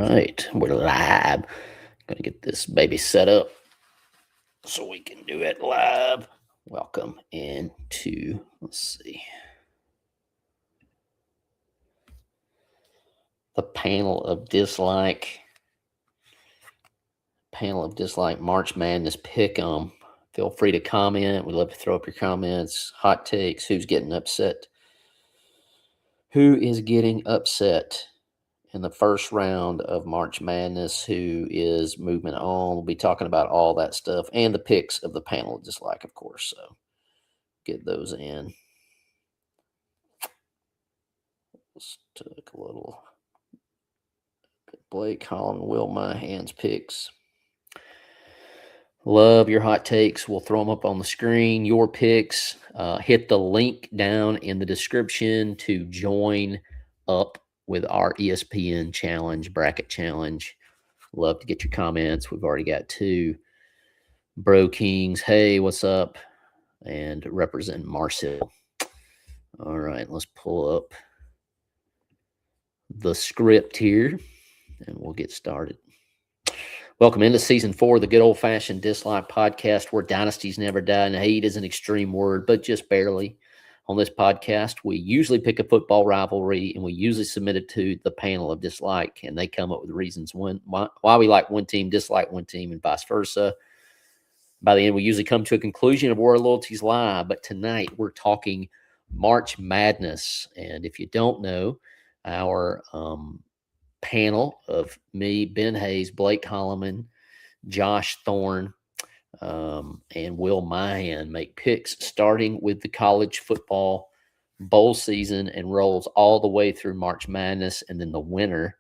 right, we're live. Gonna get this baby set up so we can do it live. Welcome into, let's see, the panel of dislike March Madness pick 'em. Feel free to comment. We'd love to throw up your comments, hot takes, who's getting upset. Who is getting upset in the first round of March Madness? Who is moving on? We'll be talking about all that stuff and the picks of the panel of dislike, of course. So get those in. Let's take a little Blake, Holland, Will, my hands picks. Love your hot takes. We'll throw them up on the screen. Your picks. Hit the link down in the description to join up with our ESPN challenge, bracket challenge. Love to get your comments. We've already got 2. Bro Kings, hey, what's up? And represent Marcel. All right, let's pull up the script here and we'll get started. Welcome into season 4 of the Good Old Fashioned Dislike Podcast, where dynasties never die, and hate is an extreme word, but just barely. On this podcast, we usually pick a football rivalry, and we usually submit it to the panel of dislike, and they come up with reasons why we like one team, dislike one team, and vice versa. By the end, we usually come to a conclusion of where our loyalties lie, but tonight we're talking March Madness, and if you don't know, our panel of me, Ben Hayes, Blake Holloman, Josh Thorne, and Will Mahan make picks starting with the college football bowl season and rolls all the way through March Madness. And then the winner,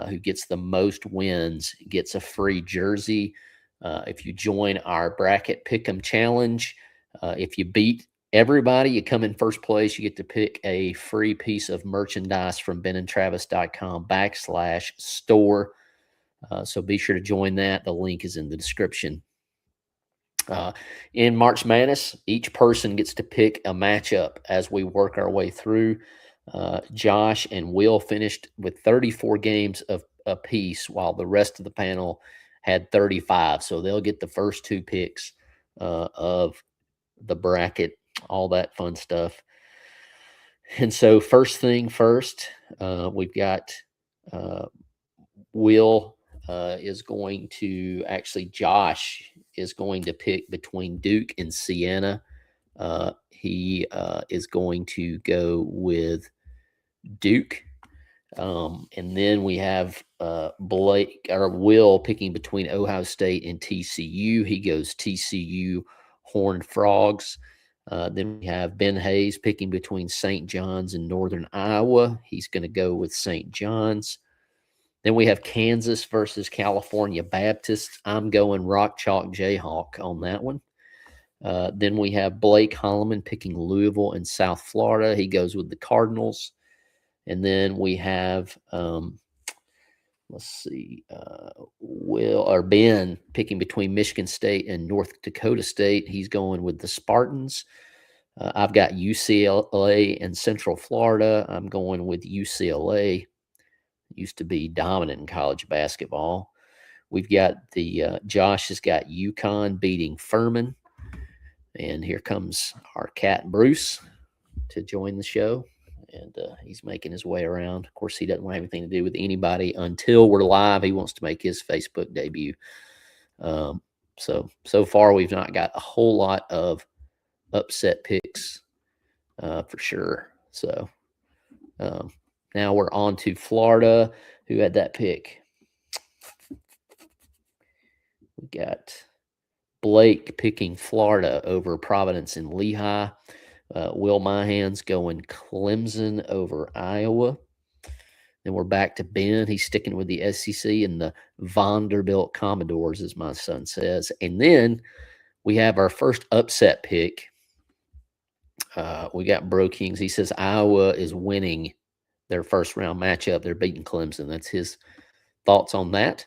who gets the most wins, gets a free jersey. If you join our bracket pick'em challenge, if you beat everybody, you come in first place, you get to pick a free piece of merchandise from benandtravis.com/store. So be sure to join that. The link is in the description. In March Madness, each person gets to pick a matchup as we work our way through. Josh and Will finished with 34 games of apiece, while the rest of the panel had 35. So they'll get the first 2 picks of the bracket, all that fun stuff. And so first thing first, we've got Will is going to, actually Josh is going to pick between Duke and Siena. He is going to go with Duke. And then we have Will picking between Ohio State and TCU. He goes TCU Horned Frogs. Then we have Ben Hayes picking between St. John's and Northern Iowa. He's going to go with St. John's. Then we have Kansas versus California Baptist. I'm going Rock Chalk Jayhawk on that one. Then we have Blake Holloman picking Louisville and South Florida. He goes with the Cardinals. And then we have, Ben picking between Michigan State and North Dakota State. He's going with the Spartans. I've got UCLA and Central Florida. I'm going with UCLA. Used to be dominant in college basketball. We've got Josh has got UConn beating Furman. And here comes our cat Bruce to join the show. And he's making his way around. Of course, he doesn't want anything to do with anybody until we're live. He wants to make his Facebook debut. So far, we've not got a whole lot of upset picks for sure. So now we're on to Florida. Who had that pick? We got Blake picking Florida over Providence and Lehigh. Will Mahan's going Clemson over Iowa. Then we're back to Ben. He's sticking with the SEC and the Vanderbilt Commodores, as my son says. And then we have our first upset pick. We got Bro Kings. He says Iowa is winning their first round matchup. They're beating Clemson. That's his thoughts on that.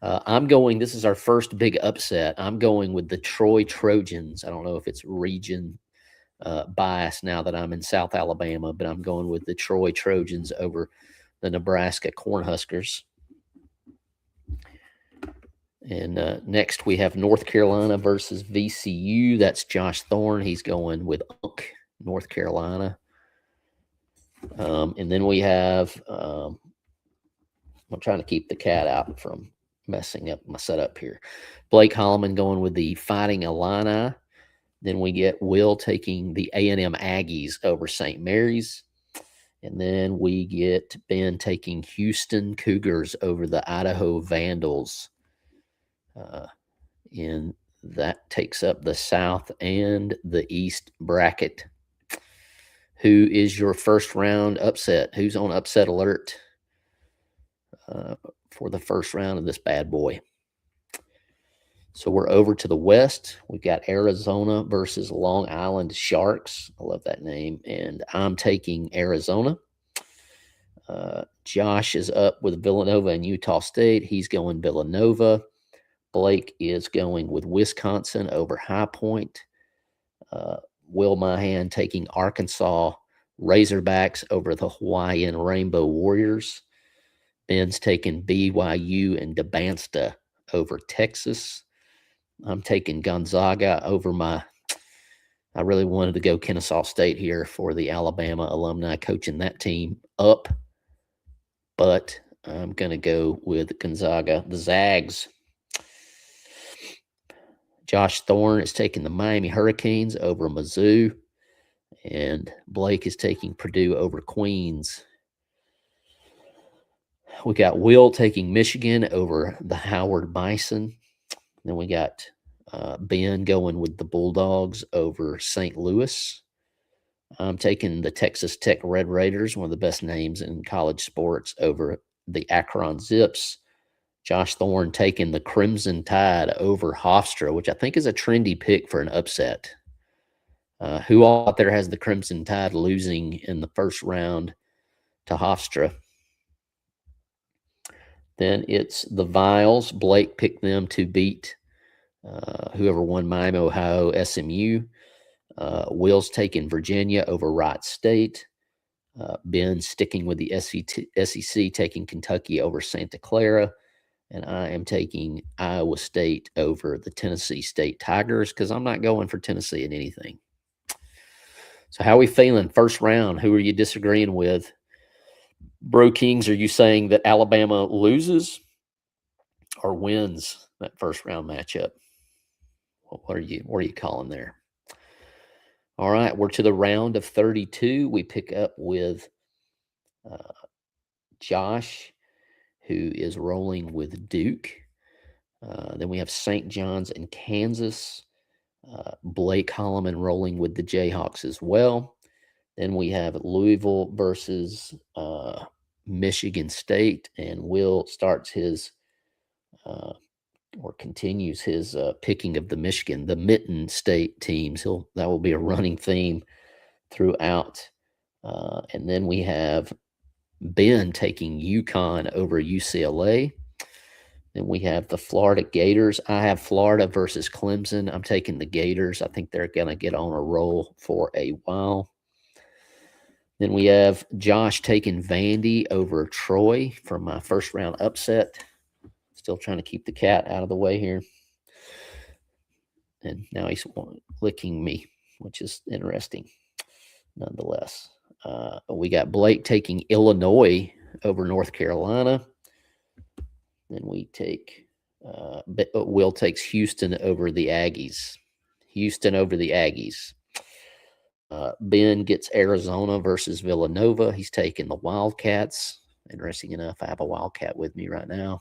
This is our first big upset. I'm going with the Troy Trojans. I don't know if it's region bias now that I'm in South Alabama, but I'm going with the Troy Trojans over the Nebraska Cornhuskers. And next we have North Carolina versus VCU. That's Josh Thorne. He's going with North Carolina. And then we have, I'm trying to keep the cat out from messing up my setup here. Blake Holloman going with the Fighting Illini. Then we get Will taking the A&M Aggies over St. Mary's. And then we get Ben taking Houston Cougars over the Idaho Vandals. And that takes up the South and the East bracket. Who is your first round upset? Who's on upset alert for the first round of this bad boy? So we're over to the West. We've got Arizona versus Long Island Sharks. I love that name. And I'm taking Arizona. Josh is up with Villanova and Utah State. He's going Villanova. Blake is going with Wisconsin over High Point. Will Mahan taking Arkansas Razorbacks over the Hawaiian Rainbow Warriors. Ben's taking BYU and Debansta over Texas. I'm taking Gonzaga over I really wanted to go Kennesaw State here for the Alabama alumni coaching that team up, but I'm going to go with Gonzaga, the Zags. Josh Thorne is taking the Miami Hurricanes over Mizzou, and Blake is taking Purdue over Queens. We got Will taking Michigan over the Howard Bison. Then we got Ben going with the Bulldogs over St. Louis. I'm taking the Texas Tech Red Raiders, one of the best names in college sports, over the Akron Zips. Josh Thorne taking the Crimson Tide over Hofstra, which I think is a trendy pick for an upset. Who out there has the Crimson Tide losing in the first round to Hofstra? Then it's the Vials. Blake picked them to beat whoever won Miami, Ohio, SMU. Will's taking Virginia over Wright State. Ben sticking with the SEC, taking Kentucky over Santa Clara. And I am taking Iowa State over the Tennessee State Tigers because I'm not going for Tennessee in anything. So how are we feeling? First round, who are you disagreeing with? Bro Kings, are you saying that Alabama loses or wins that first round matchup? What are you calling there? All right, we're to the round of 32. We pick up with Josh, who is rolling with Duke. Then we have St. John's and Kansas. Blake Holloman rolling with the Jayhawks as well. Then we have Louisville versus Michigan State, and Will starts his or continues his picking of the Mitten State teams. That will be a running theme throughout. And then we have Ben taking UConn over UCLA. Then we have the Florida Gators. I have Florida versus Clemson. I'm taking the Gators. I think they're going to get on a roll for a while. Then we have Josh taking Vandy over Troy for my first round upset. Still trying to keep the cat out of the way here. And now he's licking me, which is interesting nonetheless. We got Blake taking Illinois over North Carolina. Then we take Will takes Houston over the Aggies. Ben gets Arizona versus Villanova. He's taking the Wildcats. Interesting enough, I have a Wildcat with me right now.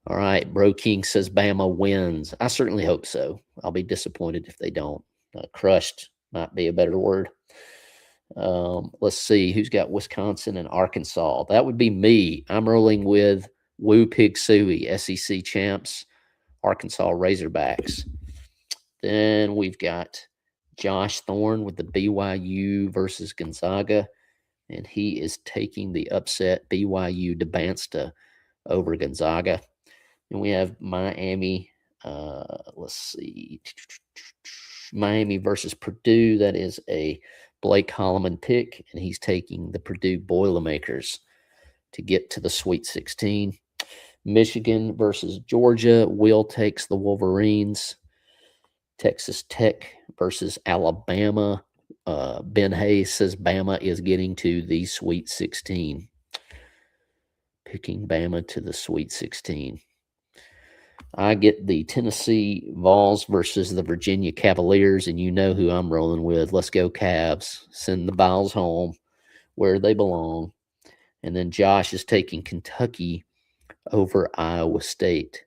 All right, Bro King says Bama wins. I certainly hope so. I'll be disappointed if they don't. Crushed might be a better word. Let's see who's got Wisconsin and Arkansas. That would be me. I'm rolling with Woo Pig Suey, SEC champs, Arkansas Razorbacks. Then we've got Josh Thorne with the BYU versus Gonzaga, and he is taking the upset BYU Debansta over Gonzaga. And we have Miami. Let's see, Miami versus Purdue. That is a Blake Holloman pick, and he's taking the Purdue Boilermakers to get to the Sweet 16. Michigan versus Georgia. Will takes the Wolverines. Texas Tech versus Alabama. Ben Hayes says Bama is getting to the Sweet 16. Picking Bama to the Sweet 16. I get the Tennessee Vols versus the Virginia Cavaliers, and you know who I'm rolling with. Let's go Cavs. Send the Vols home where they belong. And then Josh is taking Kentucky over Iowa State.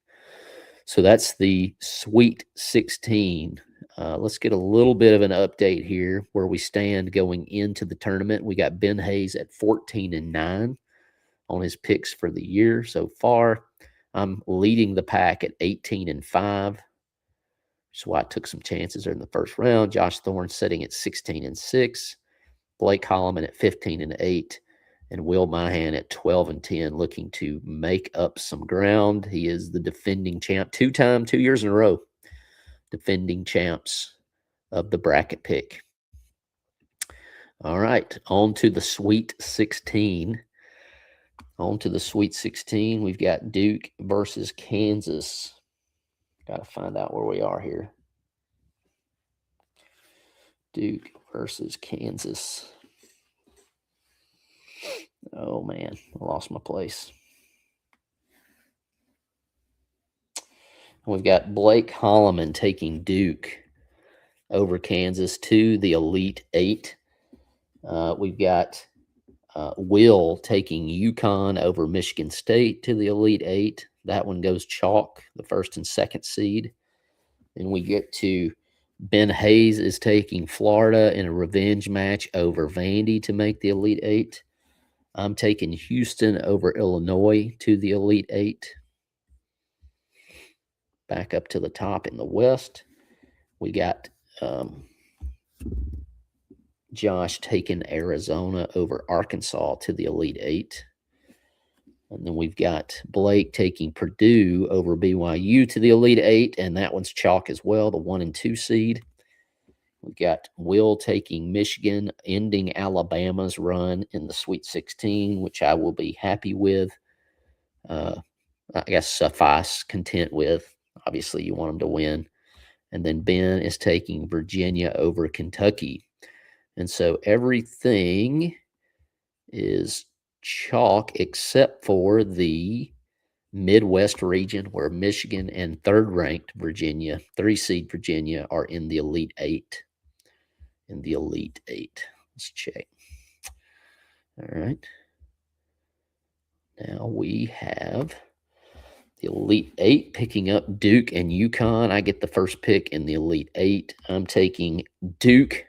So that's the Sweet 16. Let's get a little bit of an update here where we stand going into the tournament. We got Ben Hayes at 14-9 on his picks for the year so far. I'm leading the pack at 18-5. So I took some chances there in the first round. Josh Thorne sitting at 16-6. Blake Holloman at 15-8. And Will Mahan at 12-10, looking to make up some ground. He is the defending champ, 2 years in a row, defending champs of the bracket pick. All right, on to the Sweet 16. On to the Sweet 16, we've got Duke versus Kansas. Got to find out where we are here. Duke versus Kansas. Oh, man, I lost my place. We've got Blake Holloman taking Duke over Kansas to the Elite Eight. We've got Will taking UConn over Michigan State to the Elite Eight. That one goes chalk, the first and second seed. Then we get to Ben Hayes is taking Florida in a revenge match over Vandy to make the Elite Eight. I'm taking Houston over Illinois to the Elite Eight. Back up to the top in the West, we got Josh taking Arizona over Arkansas to the Elite Eight. And then we've got Blake taking Purdue over BYU to the Elite Eight, and that one's chalk as well, the 1 and 2 seed. We've got Will taking Michigan, ending Alabama's run in the Sweet 16, which I will be happy with. I guess content with. Obviously, you want them to win. And then Ben is taking Virginia over Kentucky. And so everything is chalk except for the Midwest region where Michigan and third-ranked Virginia, 3-seed Virginia, are in the Elite Eight. In the Elite Eight. Let's check. All right. Now we have the Elite Eight picking up Duke and UConn. I get the first pick in the Elite Eight. I'm taking Duke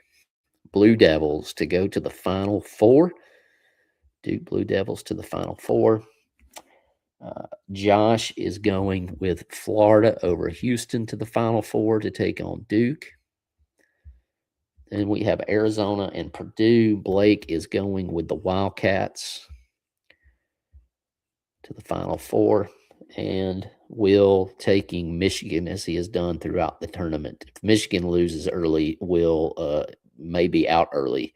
Blue Devils to go to the Final Four. Duke Blue Devils to the Final Four. Josh is going with Florida over Houston to the Final Four to take on Duke. Then we have Arizona and Purdue. Blake is going with the Wildcats to the Final Four. And Will taking Michigan as he has done throughout the tournament. If Michigan loses early, Will may be out early.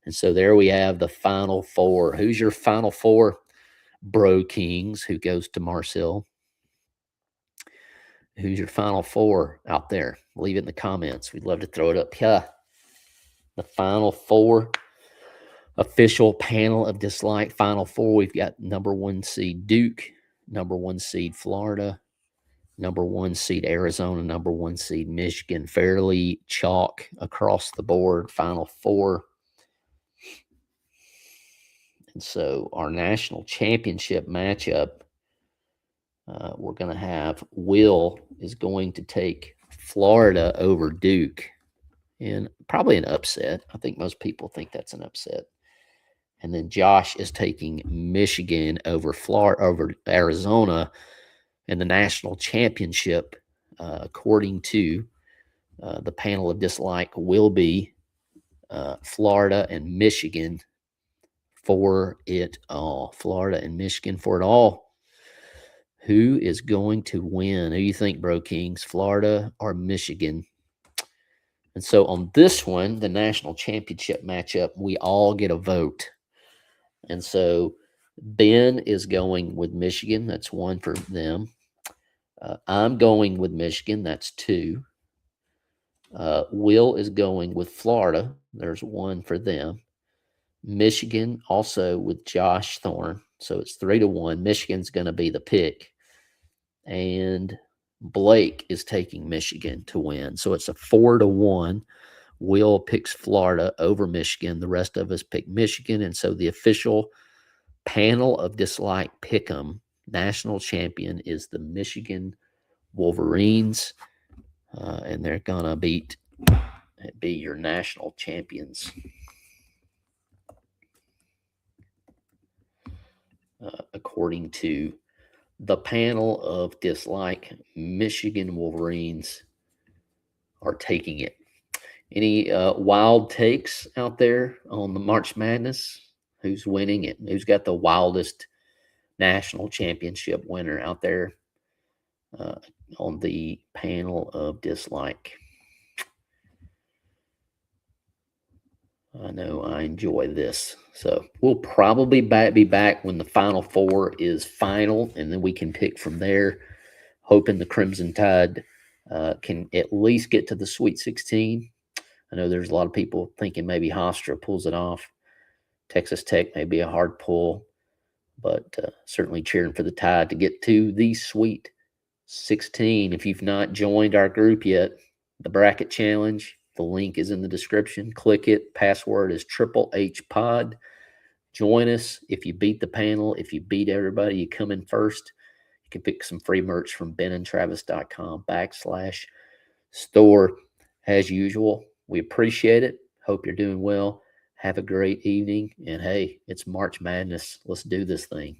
And so there we have the Final Four. Who's your Final Four? Bro Kings, who goes to Marcel. Who's your Final Four out there? Leave it in the comments. We'd love to throw it up here. The Final Four. Official panel of dislike. Final Four. We've got number 1 seed Duke, number 1 seed Florida, number 1 seed Arizona, number 1 seed Michigan. Fairly chalk across the board. Final Four. And so our national championship matchup, we're going to have Will is going to take Florida over Duke in probably an upset. I think most people think that's an upset. And then Josh is taking Michigan over Arizona in the national championship, according to the panel of dislike, will be Florida and Michigan for it all. Florida and Michigan for it all. Who is going to win? Who do you think, Bro Kings? Florida or Michigan? And so on this one, the national championship matchup, we all get a vote. And so Ben is going with Michigan. That's 1 for them. I'm going with Michigan. That's 2. Will is going with Florida. There's 1 for them. Michigan also with Josh Thorne. So it's 3-1. Michigan's going to be the pick. And Blake is taking Michigan to win. So it's a 4-1. Will picks Florida over Michigan. The rest of us pick Michigan. And so the official panel of dislike pick'em national champion is the Michigan Wolverines. And they're going to be your national champions. According to the panel of dislike, Michigan Wolverines are taking it. Any wild takes out there on the March Madness? Who's winning it? Who's got the wildest national championship winner out there on the panel of dislike? I know I enjoy this. So we'll probably be back when the Final Four is final, and then we can pick from there, hoping the Crimson Tide can at least get to the Sweet 16. I know there's a lot of people thinking maybe Hofstra pulls it off. Texas Tech may be a hard pull, but certainly cheering for the Tide to get to the Sweet 16. If you've not joined our group yet, the Bracket Challenge, the link is in the description. Click it. Password is HHPod. Join us. If you beat the panel, if you beat everybody, you come in first. You can pick some free merch from benandtravis.com/store. As usual, we appreciate it. Hope you're doing well. Have a great evening. And hey, it's March Madness. Let's do this thing.